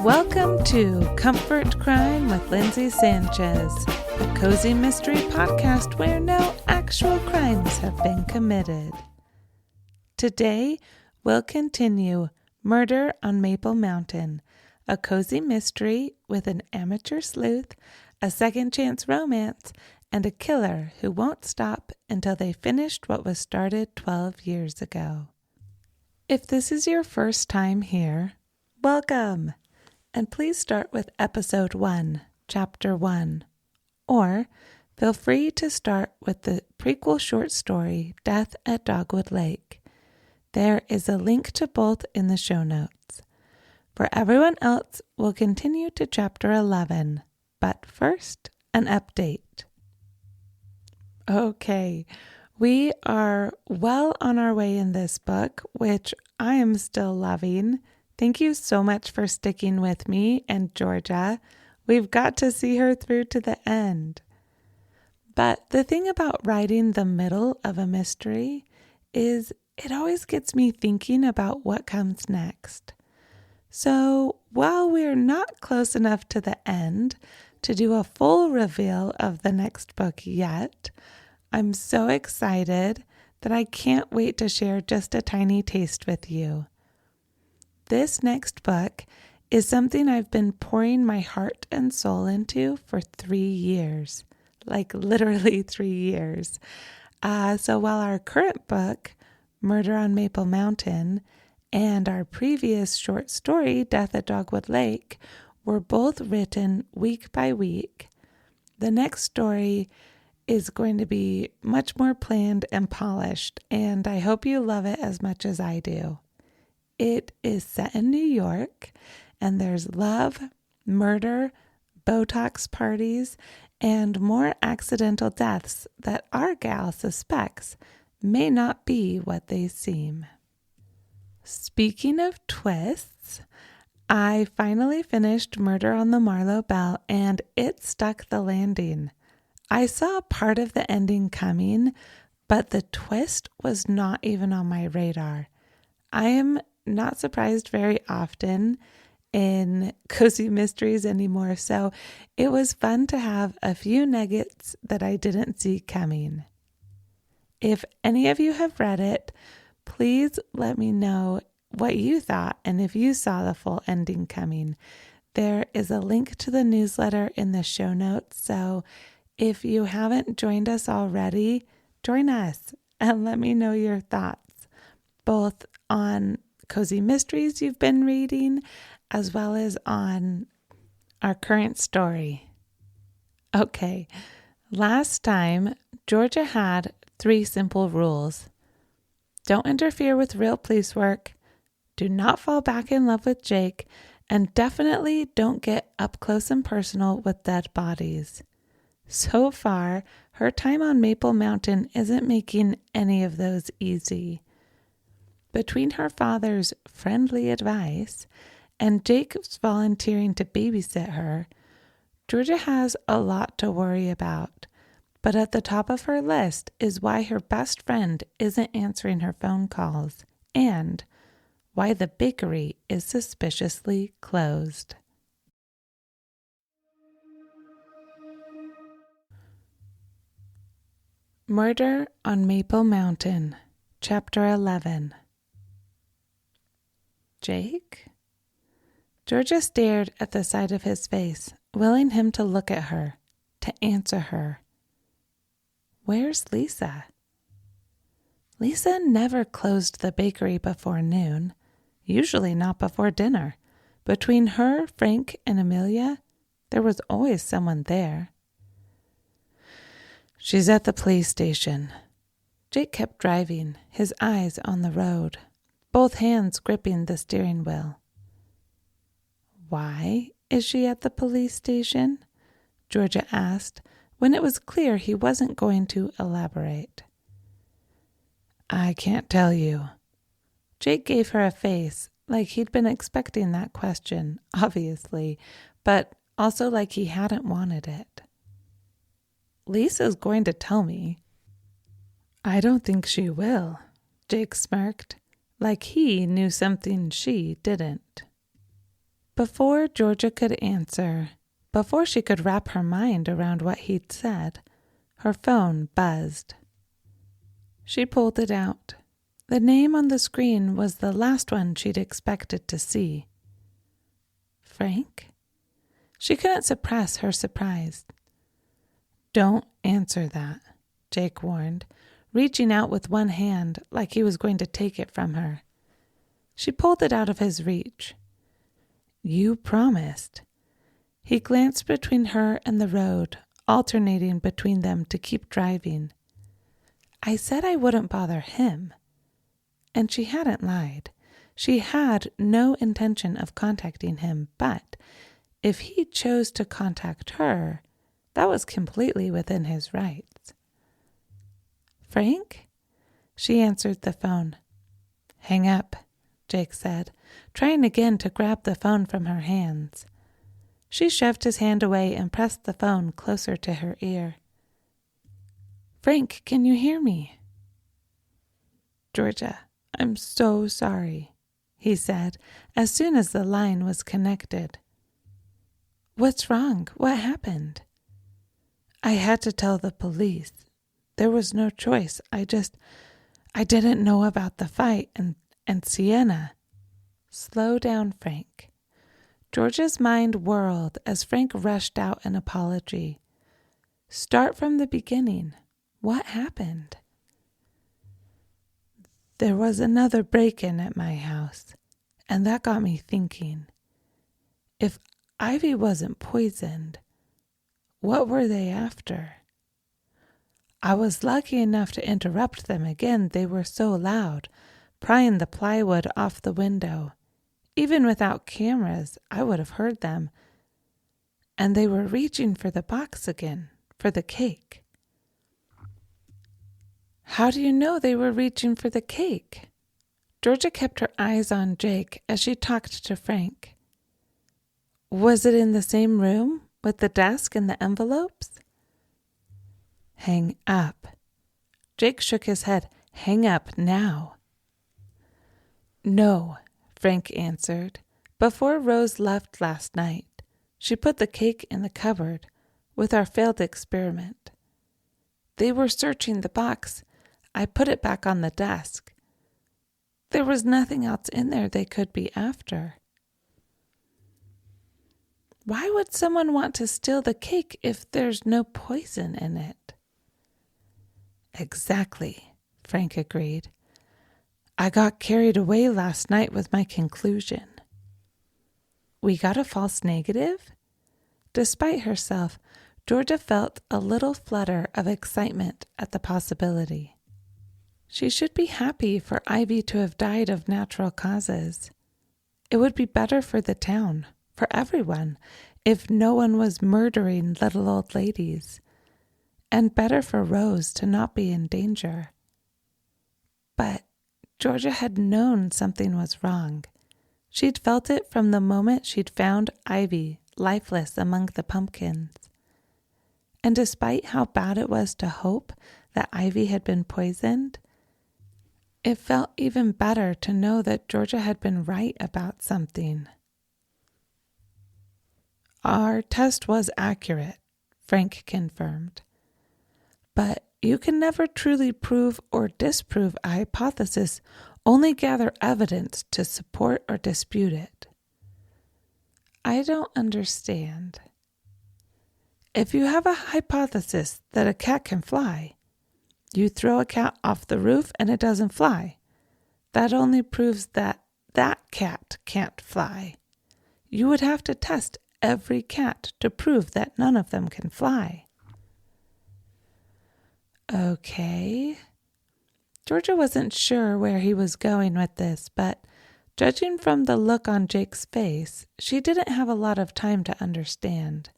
Welcome to Comfort Crime with Lindsay Sanchez, a cozy mystery podcast where no actual crimes have been committed. Today, we'll continue Murder on Maple Mountain, a cozy mystery with an amateur sleuth, a second chance romance, and a killer who won't stop until they finished what was started 12 years ago. If this is your first time here, welcome! And please start with Episode 1, Chapter 1. Or feel free to start with the prequel short story, Death at Dogwood Lake. There is a link to both in the show notes. For everyone else, we'll continue to Chapter 11. But first, an update. Okay, we are well on our way in this book, which I am still loving. Thank you so much for sticking with me and Georgia. We've got to see her through to the end. But the thing about writing the middle of a mystery is it always gets me thinking about what comes next. So while we're not close enough to the end to do a full reveal of the next book yet, I'm so excited that I can't wait to share just a tiny taste with you. This next book is something I've been pouring my heart and soul into for 3 years, like literally 3 years. So while our current book, Murder on Maple Mountain, and our previous short story, Death at Dogwood Lake, were both written week by week, the next story is going to be much more planned and polished, and I hope you love it as much as I do. It is set in New York, and there's love, murder, Botox parties, and more accidental deaths that our gal suspects may not be what they seem. Speaking of twists, I finally finished Murder on the Marlowe Belle, and it stuck the landing. I saw part of the ending coming, but the twist was not even on my radar. I am not surprised very often in cozy mysteries anymore, so it was fun to have a few nuggets that I didn't see coming. If any of you have read it, please let me know what you thought and if you saw the full ending coming. There is a link to the newsletter in the show notes, so if you haven't joined us already, join us and let me know your thoughts, both on cozy mysteries you've been reading, as well as on our current story. Okay, last time, Georgia had 3 simple rules. Don't interfere with real police work, do not fall back in love with Jake, and definitely don't get up close and personal with dead bodies. So far, her time on Maple Mountain isn't making any of those easy. Between her father's friendly advice and Jake's volunteering to babysit her, Georgia has a lot to worry about. But at the top of her list is why her best friend isn't answering her phone calls and why the bakery is suspiciously closed. Murder on Maple Mountain, Chapter 11. Jake? Georgia stared at the side of his face, willing him to look at her, to answer her. Where's Lisa? Lisa never closed the bakery before noon, usually not before dinner. Between her, Frank, and Amelia, there was always someone there. She's at the police station. Jake kept driving, his eyes on the road, both hands gripping the steering wheel. Why is she at the police station? Georgia asked, when it was clear he wasn't going to elaborate. I can't tell you. Jake gave her a face, like he'd been expecting that question, obviously, but also like he hadn't wanted it. Lisa's going to tell me. I don't think she will, Jake smirked, like he knew something she didn't. Before Georgia could answer, before she could wrap her mind around what he'd said, her phone buzzed. She pulled it out. The name on the screen was the last one she'd expected to see. Frank? She couldn't suppress her surprise. "Don't answer that," Jake warned, reaching out with one hand like he was going to take it from her. She pulled it out of his reach. "You promised." He glanced between her and the road, alternating between them to keep driving. "I said I wouldn't bother him." And she hadn't lied. She had no intention of contacting him, but if he chose to contact her, that was completely within his rights. "Frank?" She answered the phone. "Hang up," Jake said, trying again to grab the phone from her hands. She shoved his hand away and pressed the phone closer to her ear. "Frank, can you hear me?" "Georgia, I'm so sorry," he said as soon as the line was connected. "What's wrong? What happened?" "I had to tell the police. There was no choice. I didn't know about the fight and Sienna." "Slow down, Frank." Georgia's mind whirled as Frank rushed out an apology. "Start from the beginning. What happened?" "There was another break-in at my house, and that got me thinking. If Ivy wasn't poisoned, what were they after? I was lucky enough to interrupt them again. They were so loud, prying the plywood off the window. Even without cameras, I would have heard them. And they were reaching for the box again, for the cake." "How do you know they were reaching for the cake?" Georgia kept her eyes on Jake as she talked to Frank. "Was it in the same room with the desk and the envelopes?" "Hang up." Jake shook his head. "Hang up now." "No," Frank answered. "Before Rose left last night, she put the cake in the cupboard with our failed experiment. They were searching the box. I put it back on the desk. There was nothing else in there they could be after." "Why would someone want to steal the cake if there's no poison in it?" "Exactly," Frank agreed. "I got carried away last night with my conclusion." "We got a false negative?" Despite herself, Georgia felt a little flutter of excitement at the possibility. She should be happy for Ivy to have died of natural causes. It would be better for the town, for everyone, if no one was murdering little old ladies, and better for Rose to not be in danger. But Georgia had known something was wrong. She'd felt it from the moment she'd found Ivy lifeless among the pumpkins. And despite how bad it was to hope that Ivy had been poisoned, it felt even better to know that Georgia had been right about something. "Our test was accurate," Frank confirmed. "But you can never truly prove or disprove a hypothesis, only gather evidence to support or dispute it." "I don't understand." "If you have a hypothesis that a cat can fly, you throw a cat off the roof and it doesn't fly. That only proves that that cat can't fly. You would have to test every cat to prove that none of them can fly." "Okay." Georgia wasn't sure where he was going with this, but judging from the look on Jake's face, she didn't have a lot of time to understand.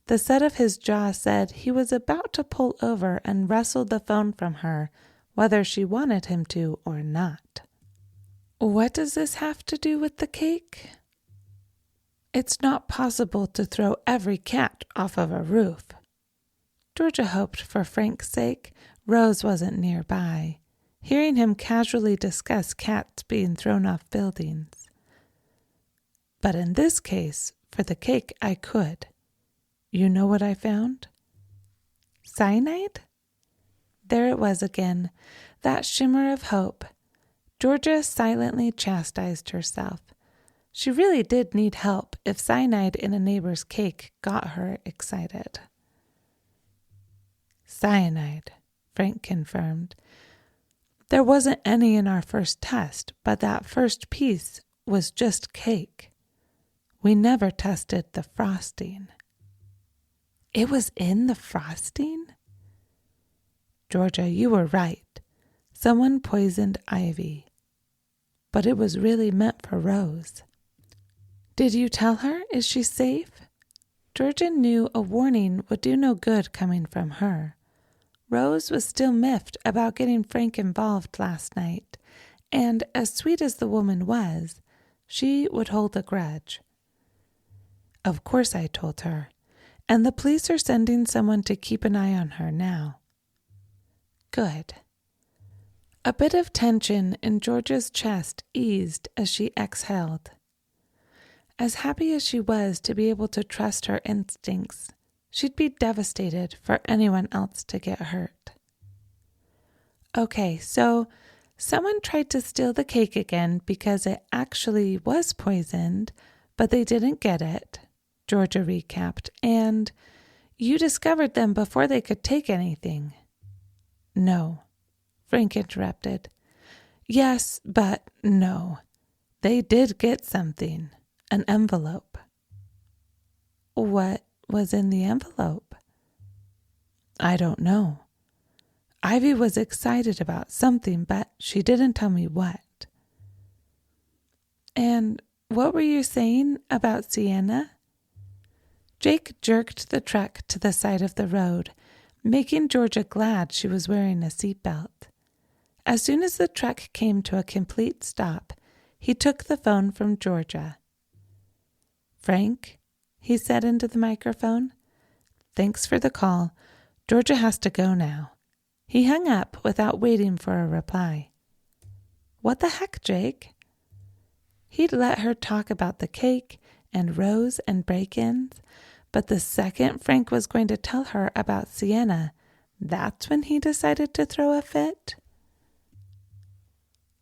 The set of his jaw said he was about to pull over and wrestle the phone from her, whether she wanted him to or not. "What does this have to do with the cake?" "It's not possible to throw every cat off of a roof." Georgia hoped for Frank's sake Rose wasn't nearby, hearing him casually discuss cats being thrown off buildings. But in this case, for the cake, I could. You know what I found? Cyanide? There it was again, that shimmer of hope. Georgia silently chastised herself. She really did need help if cyanide in a neighbor's cake got her excited. Cyanide, Frank confirmed. There wasn't any in our first test, but that first piece was just cake. We never tested the frosting. It was in the frosting? Georgia, you were right. Someone poisoned Ivy. But it was really meant for Rose. Did you tell her? Is she safe? Georgia knew a warning would do no good coming from her. Rose was still miffed about getting Frank involved last night, and as sweet as the woman was, she would hold a grudge. Of course I told her, and the police are sending someone to keep an eye on her now. Good. A bit of tension in Georgia's chest eased as she exhaled. As happy as she was to be able to trust her instincts, she'd be devastated for anyone else to get hurt. Okay, so someone tried to steal the cake again because it actually was poisoned, but they didn't get it, Georgia recapped, and you discovered them before they could take anything. No, Frank interrupted. Yes, but no. They did get something, an envelope. What was in the envelope? I don't know. Ivy was excited about something, but she didn't tell me what. And what were you saying about Sienna? Jake jerked the truck to the side of the road, making Georgia glad she was wearing a seatbelt. As soon as the truck came to a complete stop, he took the phone from Georgia. Frank, he said into the microphone, thanks for the call. Georgia has to go now. He hung up without waiting for a reply. What the heck, Jake? He'd let her talk about the cake and Rose and break-ins, but the second Frank was going to tell her about Sienna, that's when he decided to throw a fit.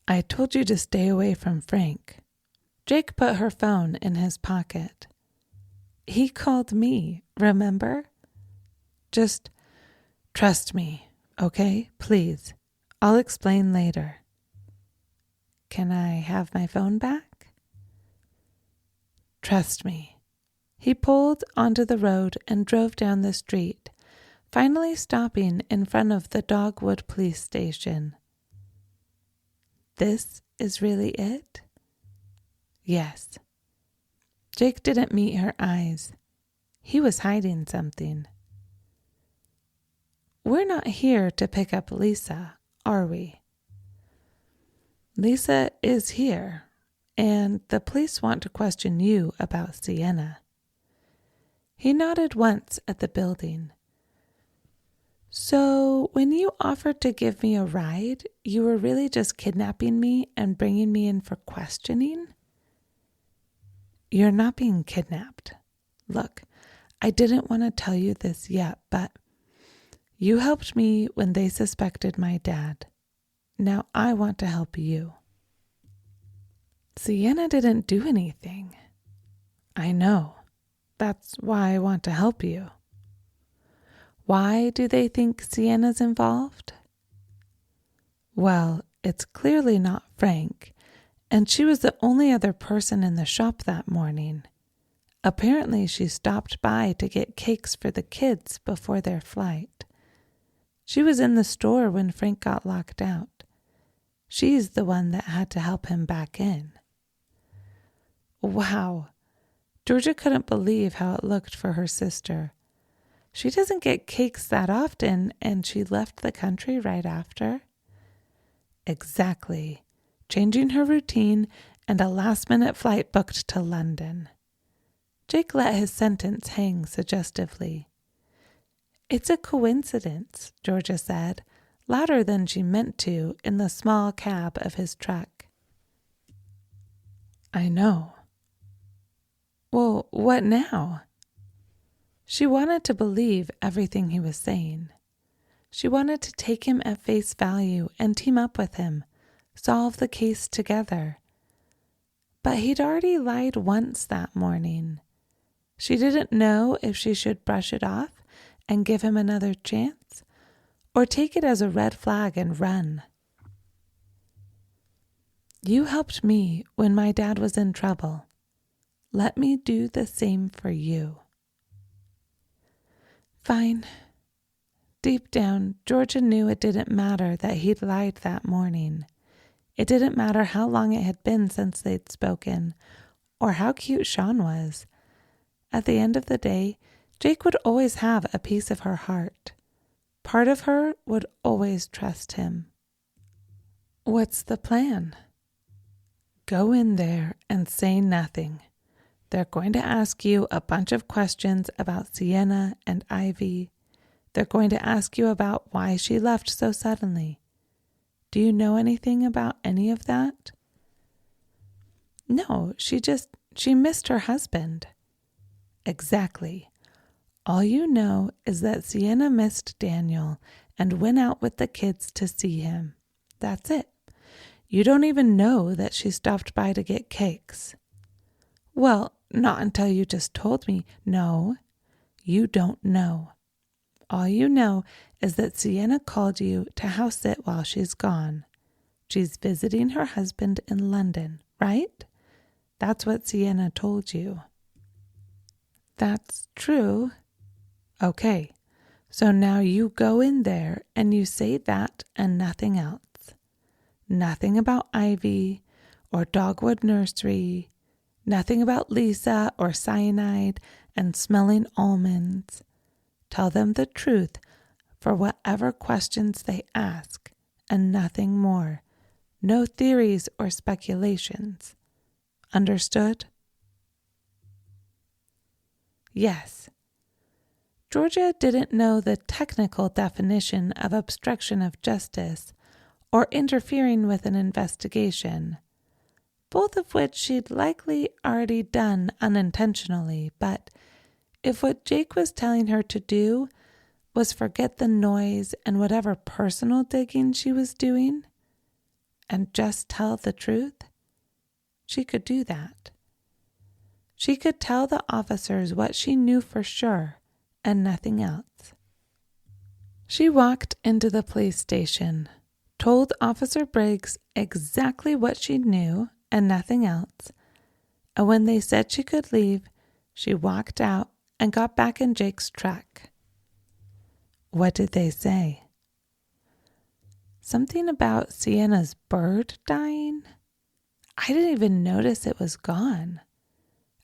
I told you to stay away from Frank. Jake put her phone in his pocket. He called me, remember? Just trust me, okay? Please. I'll explain later. Can I have my phone back? Trust me. He pulled onto the road and drove down the street, finally stopping in front of the Dogwood Police Station. This is really it? Yes. Jake didn't meet her eyes. He was hiding something. We're not here to pick up Lisa, are we? Lisa is here, and the police want to question you about Sienna. He nodded once at the building. So, when you offered to give me a ride, you were really just kidnapping me and bringing me in for questioning? You're not being kidnapped. Look, I didn't want to tell you this yet, but you helped me when they suspected my dad. Now I want to help you. Sienna didn't do anything. I know. That's why I want to help you. Why do they think Sienna's involved? Well, it's clearly not Frank, and she was the only other person in the shop that morning. Apparently, she stopped by to get cakes for the kids before their flight. She was in the store when Frank got locked out. She's the one that had to help him back in. Wow. Georgia couldn't believe how it looked for her sister. She doesn't get cakes that often, and she left the country right after. Exactly. Changing her routine and a last-minute flight booked to London. Jake let his sentence hang suggestively. It's a coincidence, Georgia said, louder than she meant to in the small cab of his truck. I know. Well, what now? She wanted to believe everything he was saying. She wanted to take him at face value and team up with him, solve the case together. But he'd already lied once that morning. She didn't know if she should brush it off and give him another chance, or take it as a red flag and run. You helped me when my dad was in trouble. Let me do the same for you. Fine. Deep down, Georgia knew it didn't matter that he'd lied that morning. It didn't matter how long it had been since they'd spoken, or how cute Sean was. At the end of the day, Jake would always have a piece of her heart. Part of her would always trust him. What's the plan? Go in there and say nothing. They're going to ask you a bunch of questions about Sienna and Ivy. They're going to ask you about why she left so suddenly. Do you know anything about any of that? No, she missed her husband. Exactly. All you know is that Sienna missed Daniel and went out with the kids to see him. That's it. You don't even know that she stopped by to get cakes. Well, not until you just told me. No, you don't know. All you know is that Sienna called you to house sit while she's gone. She's visiting her husband in London, right? That's what Sienna told you. That's true. Okay, so now you go in there and you say that and nothing else. Nothing about Ivy or Dogwood Nursery. Nothing about Lisa or cyanide and smelling almonds. Tell them the truth for whatever questions they ask and nothing more. No theories or speculations. Understood? Yes. Georgia didn't know the technical definition of obstruction of justice or interfering with an investigation, both of which she'd likely already done unintentionally, but if what Jake was telling her to do was forget the noise and whatever personal digging she was doing and just tell the truth, she could do that. She could tell the officers what she knew for sure and nothing else. She walked into the police station, told Officer Briggs exactly what she knew and nothing else, and when they said she could leave, she walked out and got back in Jake's truck. What did they say? Something about Sienna's bird dying? I didn't even notice it was gone.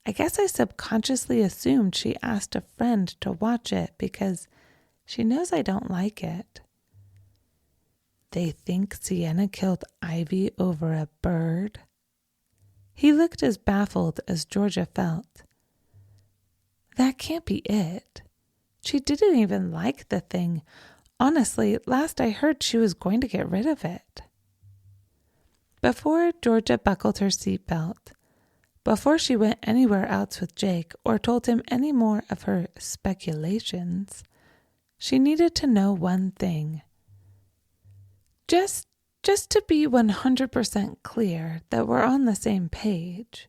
I guess I subconsciously assumed she asked a friend to watch it because she knows I don't like it. They think Sienna killed Ivy over a bird? He looked as baffled as Georgia felt. That can't be it. She didn't even like the thing. Honestly, last I heard she was going to get rid of it. Before Georgia buckled her seatbelt, before she went anywhere else with Jake or told him any more of her speculations, she needed to know one thing. Just to be 100% clear that we're on the same page.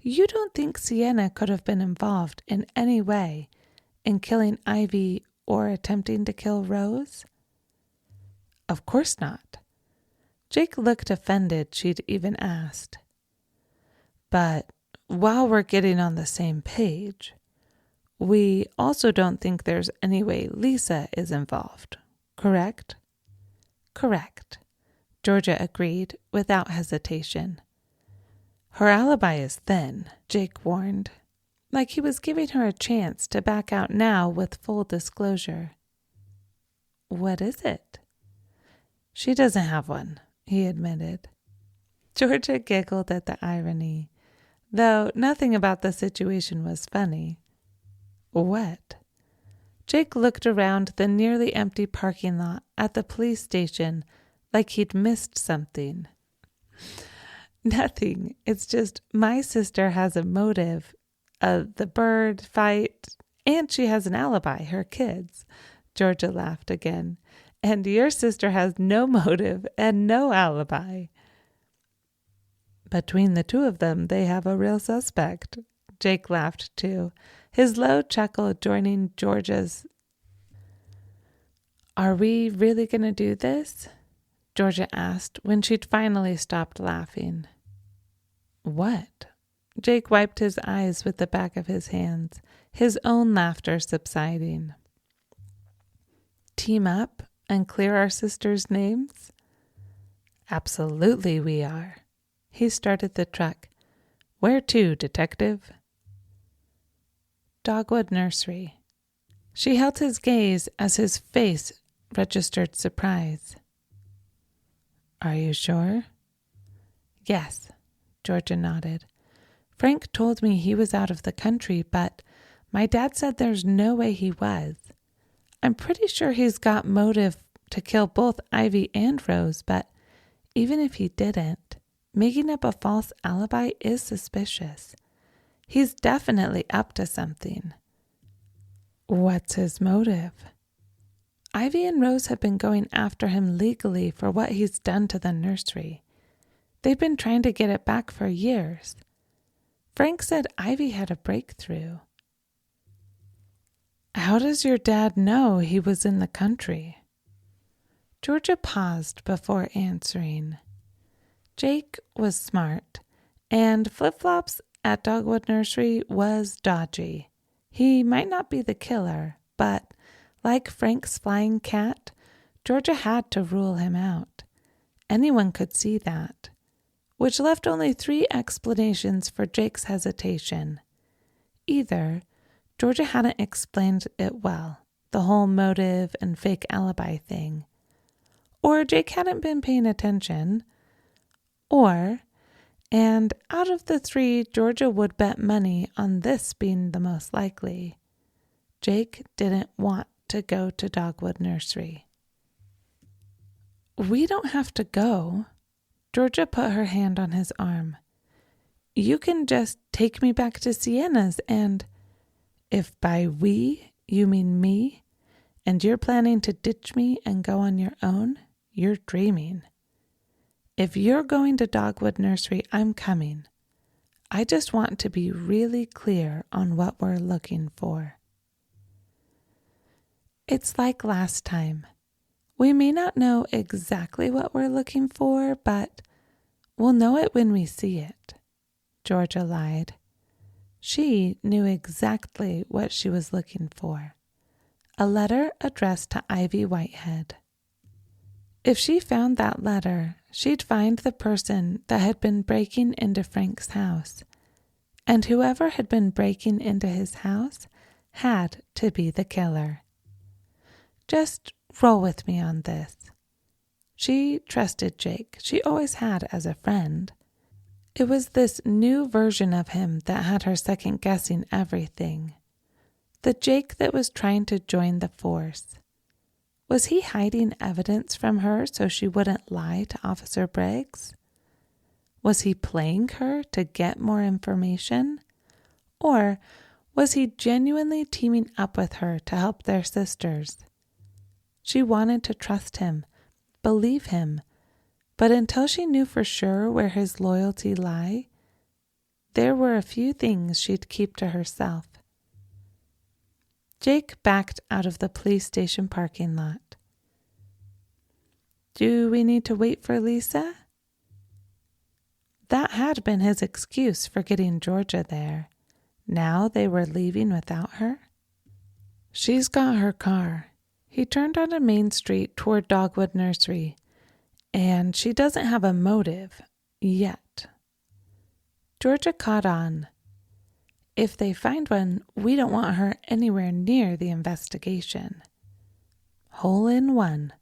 You don't think Sienna could have been involved in any way in killing Ivy or attempting to kill Rose? Of course not. Jake looked offended she'd even asked. But while we're getting on the same page, we also don't think there's any way Lisa is involved, correct? Correct, Georgia agreed without hesitation. Her alibi is thin, Jake warned, like he was giving her a chance to back out now with full disclosure. What is it? She doesn't have one, he admitted. Georgia giggled at the irony, though nothing about the situation was funny. What? Jake looked around the nearly empty parking lot at the police station like he'd missed something. Nothing. It's just my sister has a motive. the bird fight, and she has an alibi, her kids. Georgia laughed again. And your sister has no motive and no alibi. Between the two of them, they have a real suspect. Jake laughed too, his low chuckle joining Georgia's. Are we really going to do this? Georgia asked when she'd finally stopped laughing. What? Jake wiped his eyes with the back of his hands, his own laughter subsiding. Team up and clear our sisters' names? Absolutely we are. He started the truck. Where to, detective? Dogwood Nursery. She held his gaze as his face registered surprise. Are you sure? Yes, Georgia nodded. Frank told me he was out of the country, but my dad said there's no way he was. I'm pretty sure he's got motive to kill both Ivy and Rose, but even if he didn't, making up a false alibi is suspicious. He's definitely up to something. What's his motive? Ivy and Rose have been going after him legally for what he's done to the nursery. They've been trying to get it back for years. Frank said Ivy had a breakthrough. How does your dad know he was in the country? Georgia paused before answering. Jake was smart, and flip-flops at Dogwood Nursery was dodgy. He might not be the killer, but like Frank's flying cat, Georgia had to rule him out. Anyone could see that, which left only 3 explanations for Jake's hesitation. Either Georgia hadn't explained it well, the whole motive and fake alibi thing, or Jake hadn't been paying attention, or, and out of the 3, Georgia would bet money on this being the most likely, Jake didn't want to go to Dogwood Nursery. We don't have to go. Georgia put her hand on his arm. You can just take me back to Sienna's, and if by we you mean me, and you're planning to ditch me and go on your own, you're dreaming. If you're going to Dogwood Nursery, I'm coming. I just want to be really clear on what we're looking for. It's like last time. We may not know exactly what we're looking for, but we'll know it when we see it. Georgia lied. She knew exactly what she was looking for. A letter addressed to Ivy Whitehead. If she found that letter, she'd find the person that had been breaking into Frank's house. And whoever had been breaking into his house had to be the killer. Just roll with me on this. She trusted Jake. She always had as a friend. It was this new version of him that had her second-guessing everything. The Jake that was trying to join the force. Was he hiding evidence from her so she wouldn't lie to Officer Briggs? Was he playing her to get more information? Or was he genuinely teaming up with her to help their sisters? She wanted to trust him, believe him, but until she knew for sure where his loyalty lay, there were a few things she'd keep to herself. Jake backed out of the police station parking lot. Do we need to wait for Lisa? That had been his excuse for getting Georgia there. Now they were leaving without her. She's got her car. He turned on a main street toward Dogwood Nursery, and she doesn't have a motive yet. Georgia caught on. If they find one, we don't want her anywhere near the investigation. Hole in one.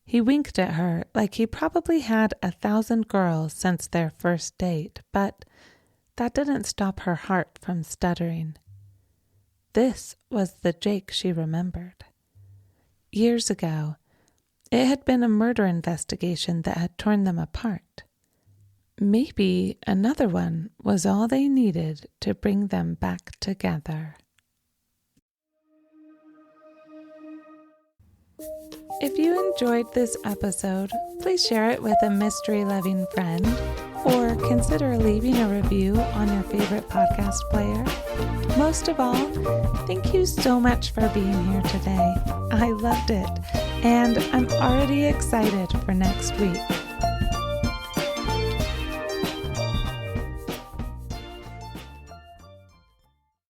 He winked at her like he probably had 1,000 girls since their first date, but that didn't stop her heart from stuttering. This was the Jake she remembered. Years ago, it had been a murder investigation that had torn them apart. maybe another one was all they needed to bring them back together. If you enjoyed this episode, please share it with a mystery-loving friend or consider leaving a review on your favorite podcast player. Most of all, thank you so much for being here today. I loved it, and I'm already excited for next week.